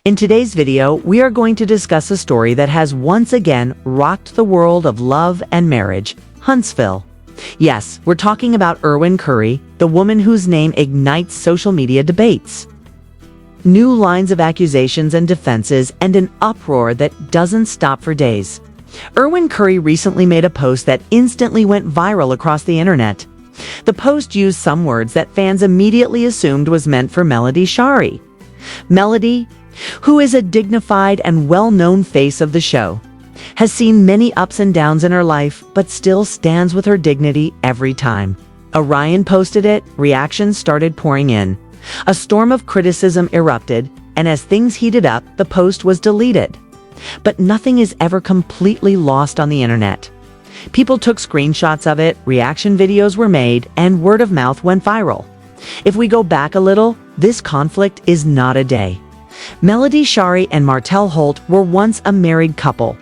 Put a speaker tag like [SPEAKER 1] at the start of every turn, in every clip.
[SPEAKER 1] In today's video, we are going to discuss a story that has once again rocked the world of love and marriage, Huntsville. Yes, we're talking about Arionne Curry, the woman whose name ignites social media debates. New lines of accusations and defenses, and an uproar that doesn't stop for days. Arionne Curry recently made a post that instantly went viral across the internet. The post used some words that fans immediately assumed was meant for Shari. Melody, who is a dignified and well-known face of the show, has seen many ups and downs in her life, but still stands with her dignity every time. Arionne posted it, reactions started pouring in. A storm of criticism erupted, and as things heated up, the post was deleted. But nothing is ever completely lost on the internet. People took screenshots of it, reaction videos were made, and word of mouth went viral. If we go back a little, this conflict is not a day. Shari and Martell Holt were once a married couple.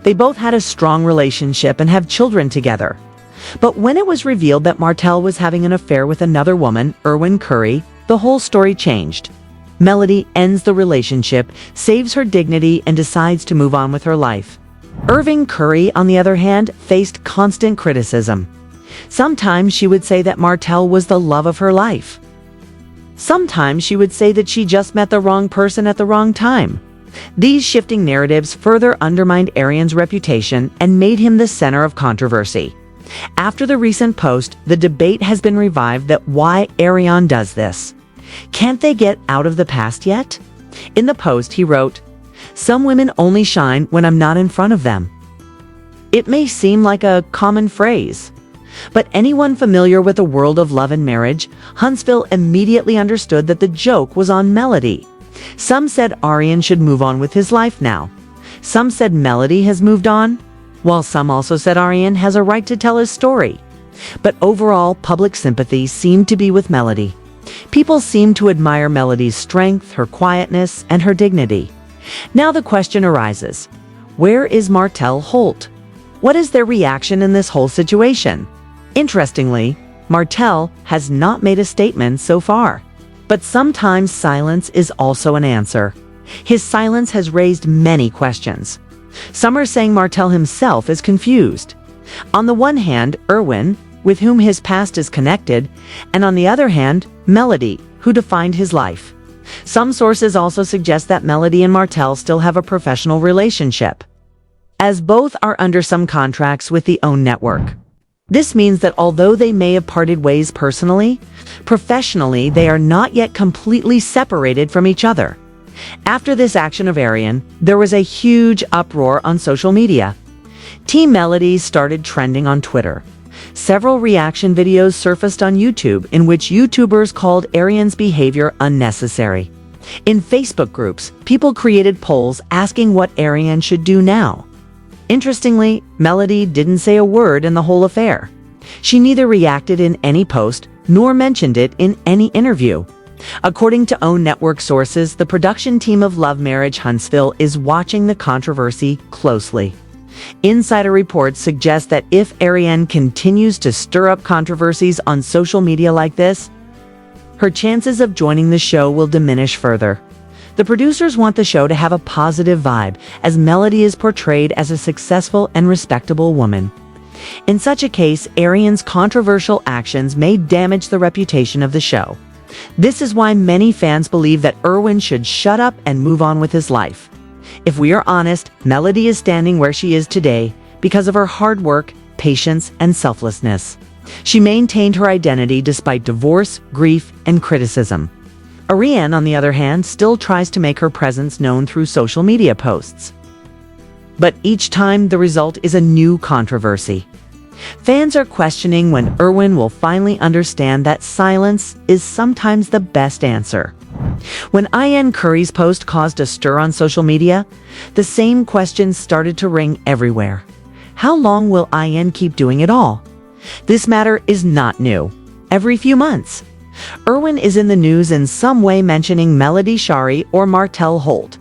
[SPEAKER 1] They both had a strong relationship and have children together. But when it was revealed that Martell was having an affair with another woman, Arionne Curry, the whole story changed. Melody ends the relationship, saves her dignity, and decides to move on with her life. Arionne Curry, on the other hand, faced constant criticism. Sometimes she would say that Martell was the love of her life. Sometimes she would say that she just met the wrong person at the wrong time. These shifting narratives further undermined Arionne's reputation and made him the center of controversy. After the recent post, the debate has been revived that why Arionne does this. Can't they get out of the past yet? In the post, he wrote, "Some women only shine when I'm not in front of them." It may seem like a common phrase, but anyone familiar with the world of love and marriage, Huntsville immediately understood that the joke was on Melody. Some said Arionne should move on with his life now. Some said Melody has moved on, while some also said Arionne has a right to tell his story. But overall, public sympathy seemed to be with Melody. People seemed to admire Melody's strength, her quietness, and her dignity. Now the question arises, where is Martell Holt? What is their reaction in this whole situation? Interestingly, Martell has not made a statement so far. But sometimes silence is also an answer. His silence has raised many questions. Some are saying Martell himself is confused. On the one hand, Arionne, with whom his past is connected, and on the other hand, Melody, who defined his life. Some sources also suggest that Melody and Martell still have a professional relationship, as both are under some contracts with the OWN network. This means that although they may have parted ways personally, professionally they are not yet completely separated from each other. After this action of Arionne, there was a huge uproar on social media. Team Melody started trending on Twitter. Several reaction videos surfaced on YouTube in which YouTubers called Arionne's behavior unnecessary. In Facebook groups, people created polls asking what Arionne should do now. Interestingly, Melody didn't say a word in the whole affair. She neither reacted in any post nor mentioned it in any interview. According to OWN network sources, the production team of Love Marriage Huntsville is watching the controversy closely. Insider reports suggest that if Arionne continues to stir up controversies on social media like this, her chances of joining the show will diminish further. The producers want the show to have a positive vibe, as Melody is portrayed as a successful and respectable woman. In such a case, Arionne's controversial actions may damage the reputation of the show. This is why many fans believe that Arionne should shut up and move on with his life. If we are honest, Melody is standing where she is today because of her hard work, patience, and selflessness. She maintained her identity despite divorce, grief, and criticism. Arionne, on the other hand, still tries to make her presence known through social media posts. But each time, the result is a new controversy. Fans are questioning when Arionne will finally understand that silence is sometimes the best answer. When Arionne Curry's post caused a stir on social media, the same questions started to ring everywhere. How long will Arionne keep doing it all? This matter is not new. Every few months, Arionne is in the news in some way, mentioning Shari or Martell Holt.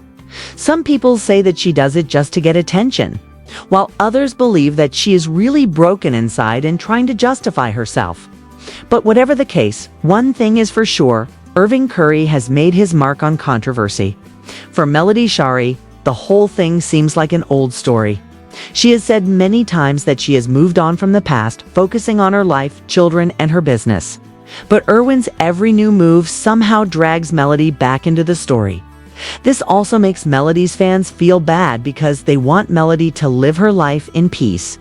[SPEAKER 1] Some people say that she does it just to get attention, while others believe that she is really broken inside and trying to justify herself. But whatever the case, one thing is for sure, Arionne Curry has made his mark on controversy. For Melody Shari, the whole thing seems like an old story. She has said many times that she has moved on from the past, focusing on her life, children, and her business. But Erwin's every new move somehow drags Melody back into the story. This also makes Melody's fans feel bad because they want Melody to live her life in peace.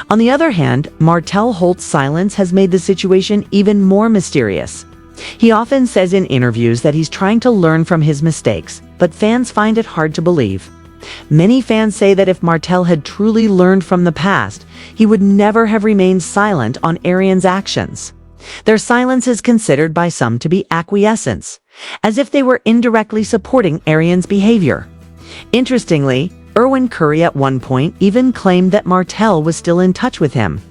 [SPEAKER 1] On the other hand, Martell Holt's silence has made the situation even more mysterious. He often says in interviews that he's trying to learn from his mistakes, but fans find it hard to believe. Many fans say that if Martell had truly learned from the past, he would never have remained silent on Arionne's actions. Their silence is considered by some to be acquiescence, as if they were indirectly supporting Arionne's behavior. Interestingly, Arionne Curry at one point even claimed that Martell was still in touch with him.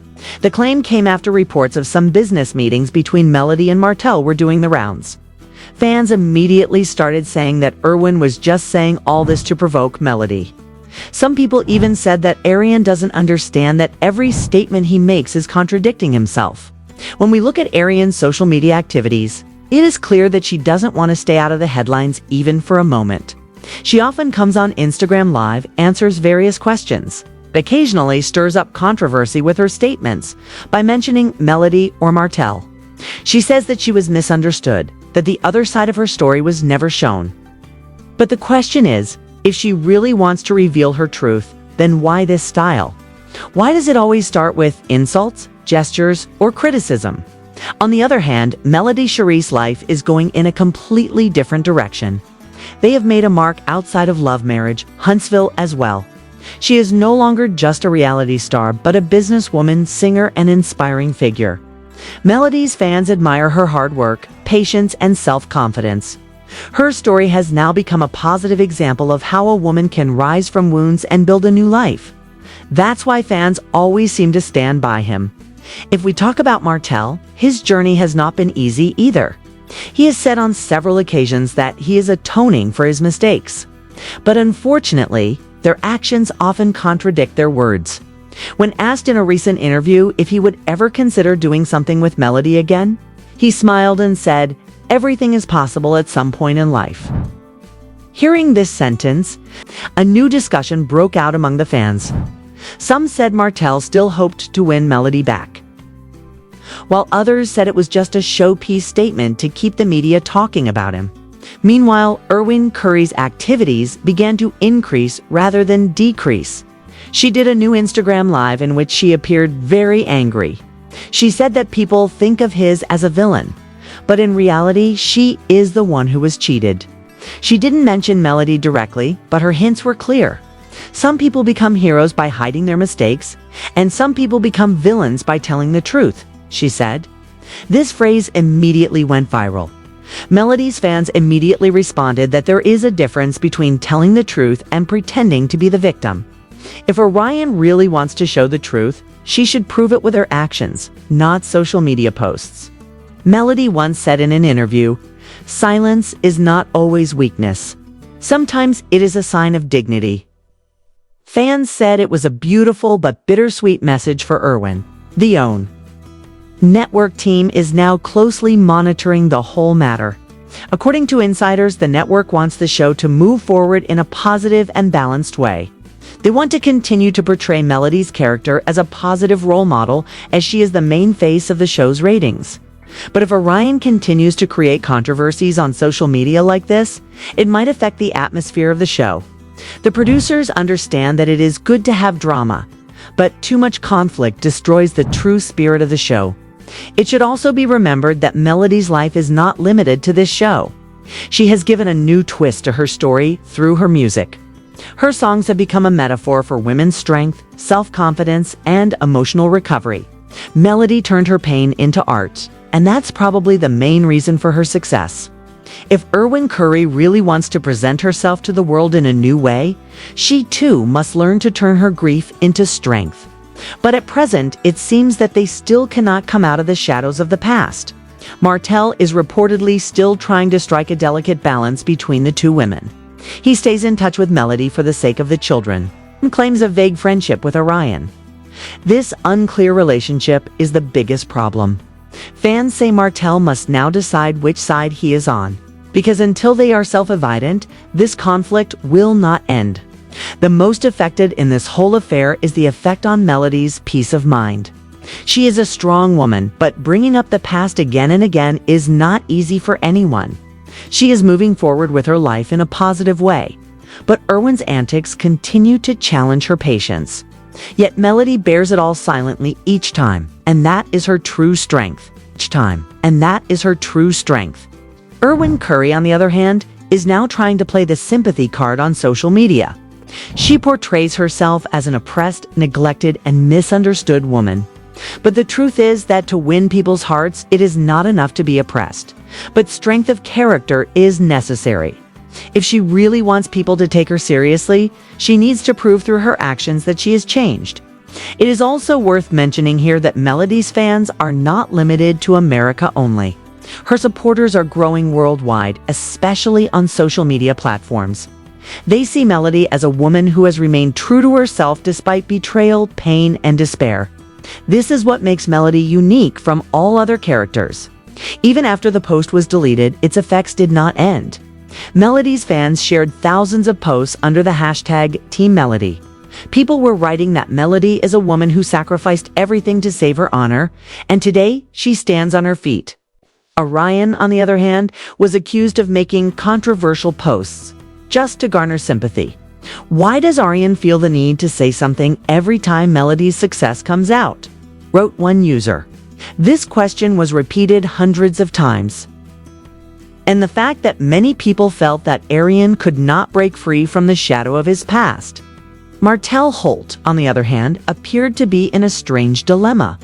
[SPEAKER 1] The claim came after reports of some business meetings between Melody and Martell were doing the rounds. Fans immediately started saying that Arionne was just saying all this to provoke Melody. Some people even said that Arionne doesn't understand that every statement he makes is contradicting himself. When we look at Arionne's social media activities, it is clear that she doesn't want to stay out of the headlines even for a moment. She often comes on Instagram Live, answers various questions, but occasionally stirs up controversy with her statements by mentioning Melody or Martell. She says that she was misunderstood, that the other side of her story was never shown. But the question is, if she really wants to reveal her truth, then why this style? Why does it always start with insults, gestures, or criticism? On the other hand, Melody Shari's life is going in a completely different direction. They have made a mark outside of love marriage, Huntsville as well. She is no longer just a reality star, but a businesswoman, singer, and inspiring figure. Melody's fans admire her hard work, patience, and self-confidence. Her story has now become a positive example of how a woman can rise from wounds and build a new life. That's why fans always seem to stand by him. If we talk about Martell, his journey has not been easy either. He has said on several occasions that he is atoning for his mistakes. But unfortunately, their actions often contradict their words. When asked in a recent interview if he would ever consider doing something with Melody again, he smiled and said, "Everything is possible at some point in life." Hearing this sentence, a new discussion broke out among the fans. Some said Martell still hoped to win Melody back, while others said it was just a showpiece statement to keep the media talking about him. Meanwhile, Arionne Curry's activities began to increase rather than decrease. She did a new Instagram Live in which she appeared very angry. She said that people think of his as a villain, but in reality, she is the one who was cheated. She didn't mention Melody directly, but her hints were clear. Some people become heroes by hiding their mistakes, and some people become villains by telling the truth, she said. This phrase immediately went viral. Melody's fans immediately responded that there is a difference between telling the truth and pretending to be the victim. If Arionne really wants to show the truth, she should prove it with her actions, not social media posts. Melody once said in an interview, "Silence is not always weakness. Sometimes it is a sign of dignity." Fans said it was a beautiful but bittersweet message for Arionne. The OWN network team is now closely monitoring the whole matter. According to insiders, the network wants the show to move forward in a positive and balanced way. They want to continue to portray Melody's character as a positive role model, as she is the main face of the show's ratings. But if Arionne continues to create controversies on social media like this, it might affect the atmosphere of the show. The producers understand that it is good to have drama, but too much conflict destroys the true spirit of the show. It should also be remembered that Melody's life is not limited to this show. She has given a new twist to her story through her music. Her songs have become a metaphor for women's strength, self-confidence, and emotional recovery. Melody turned her pain into art, and that's probably the main reason for her success. If Arionne Curry really wants to present herself to the world in a new way, she too must learn to turn her grief into strength. But at present, it seems that they still cannot come out of the shadows of the past. Martell is reportedly still trying to strike a delicate balance between the two women. He stays in touch with Melody for the sake of the children, and claims a vague friendship with Arionne. This unclear relationship is the biggest problem. Fans say Martell must now decide which side he is on. Because until they are self-evident, this conflict will not end. The most affected in this whole affair is the effect on Melody's peace of mind. She is a strong woman, but bringing up the past again and again is not easy for anyone. She is moving forward with her life in a positive way, but Erwin's antics continue to challenge her patience. Yet Melody bears it all silently each time, and that is her true strength. Erwin Curry, on the other hand, is now trying to play the sympathy card on social media. She portrays herself as an oppressed, neglected, and misunderstood woman. But the truth is that to win people's hearts, it is not enough to be oppressed. But strength of character is necessary. If she really wants people to take her seriously, she needs to prove through her actions that she has changed. It is also worth mentioning here that Melody's fans are not limited to America only. Her supporters are growing worldwide, especially on social media platforms. They see Melody as a woman who has remained true to herself despite betrayal, pain, and despair. This is what makes Melody unique from all other characters. Even after the post was deleted, its effects did not end. Melody's fans shared thousands of posts under the hashtag Team Melody. People were writing that Melody is a woman who sacrificed everything to save her honor, and today she stands on her feet. Arionne, on the other hand, was accused of making controversial posts just to garner sympathy. Why does Arionne feel the need to say something every time Melody's success comes out? Wrote one user. This question was repeated hundreds of times. And the fact that many people felt that Arionne could not break free from the shadow of his past. Martel Holt, on the other hand, appeared to be in a strange dilemma.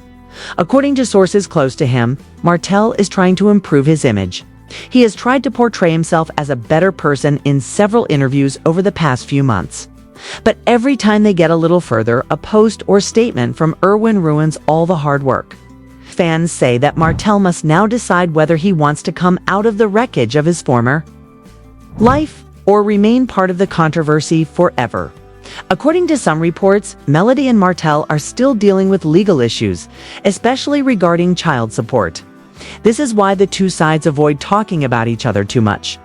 [SPEAKER 1] According to sources close to him, Martel is trying to improve his image. He has tried to portray himself as a better person in several interviews over the past few months. But every time they get a little further, a post or statement from Erwin ruins all the hard work. Fans say that Martel must now decide whether he wants to come out of the wreckage of his former life or remain part of the controversy forever. According to some reports, Melody and Martel are still dealing with legal issues, especially regarding child support. This is why the two sides avoid talking about each other too much.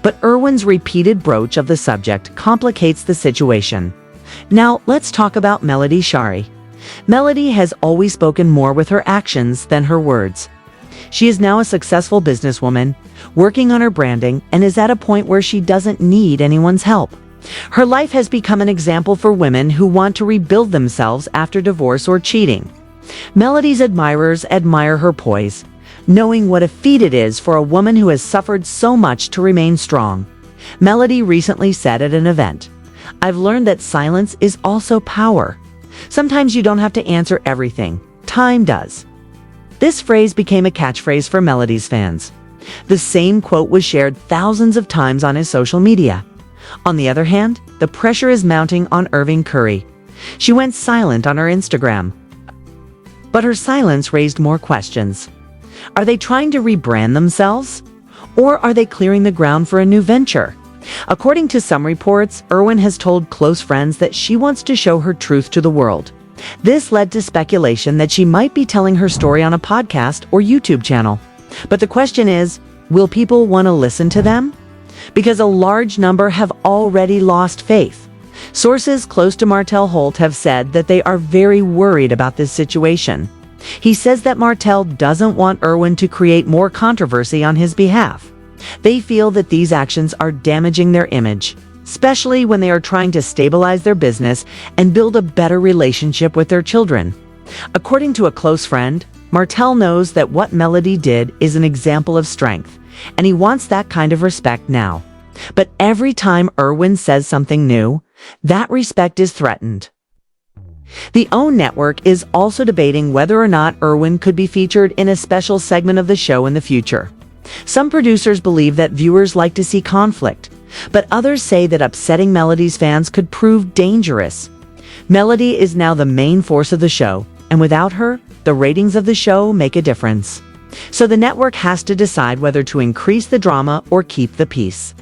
[SPEAKER 1] But Erwin's repeated broach of the subject complicates the situation. Now, let's talk about Melody Shari. Melody has always spoken more with her actions than her words. She is now a successful businesswoman, working on her branding, and is at a point where she doesn't need anyone's help. Her life has become an example for women who want to rebuild themselves after divorce or cheating. Melody's admirers admire her poise, knowing what a feat it is for a woman who has suffered so much to remain strong. Melody recently said at an event, "I've learned that silence is also power. Sometimes you don't have to answer everything. Time does." This phrase became a catchphrase for Melody's fans. The same quote was shared thousands of times on his social media. On the other hand, the pressure is mounting on Erwin Curry. She went silent on her Instagram. But her silence raised more questions. Are they trying to rebrand themselves? Or are they clearing the ground for a new venture? According to some reports, Erwin has told close friends that she wants to show her truth to the world. This led to speculation that she might be telling her story on a podcast or YouTube channel. But the question is, will people want to listen to them? Because a large number have already lost faith. Sources close to Martel Holt have said that they are very worried about this situation. He says that Martel doesn't want Erwin to create more controversy on his behalf. They feel that these actions are damaging their image, especially when they are trying to stabilize their business and build a better relationship with their children. According to a close friend, Martel knows that what Melody did is an example of strength, and he wants that kind of respect now. But every time Erwin says something new, that respect is threatened. The OWN network is also debating whether or not Erwin could be featured in a special segment of the show in the future. Some producers believe that viewers like to see conflict, but others say that upsetting Melody's fans could prove dangerous. Melody is now the main force of the show, and without her, the ratings of the show make a difference. So the network has to decide whether to increase the drama or keep the peace.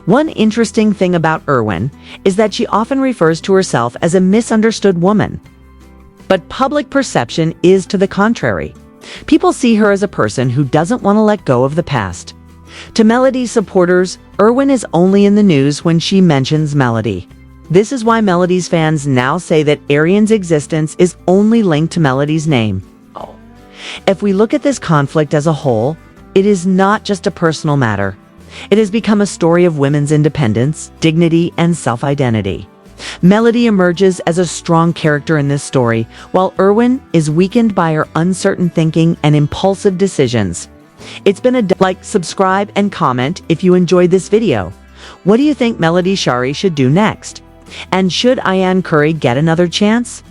[SPEAKER 1] One interesting thing about Erwin is that she often refers to herself as a misunderstood woman. But public perception is to the contrary. People see her as a person who doesn't want to let go of the past. To Melody's supporters, Erwin is only in the news when she mentions Melody. This is why Melody's fans now say that Arionne's existence is only linked to Melody's name. If we look at this conflict as a whole, it is not just a personal matter. It has become a story of women's independence, dignity, and self-identity. Melody emerges as a strong character in this story, while Erwin is weakened by her uncertain thinking and impulsive decisions. It's been like, subscribe, and comment if you enjoyed this video. What do you think Melody Shari should do next? And should Arionne Curry get another chance?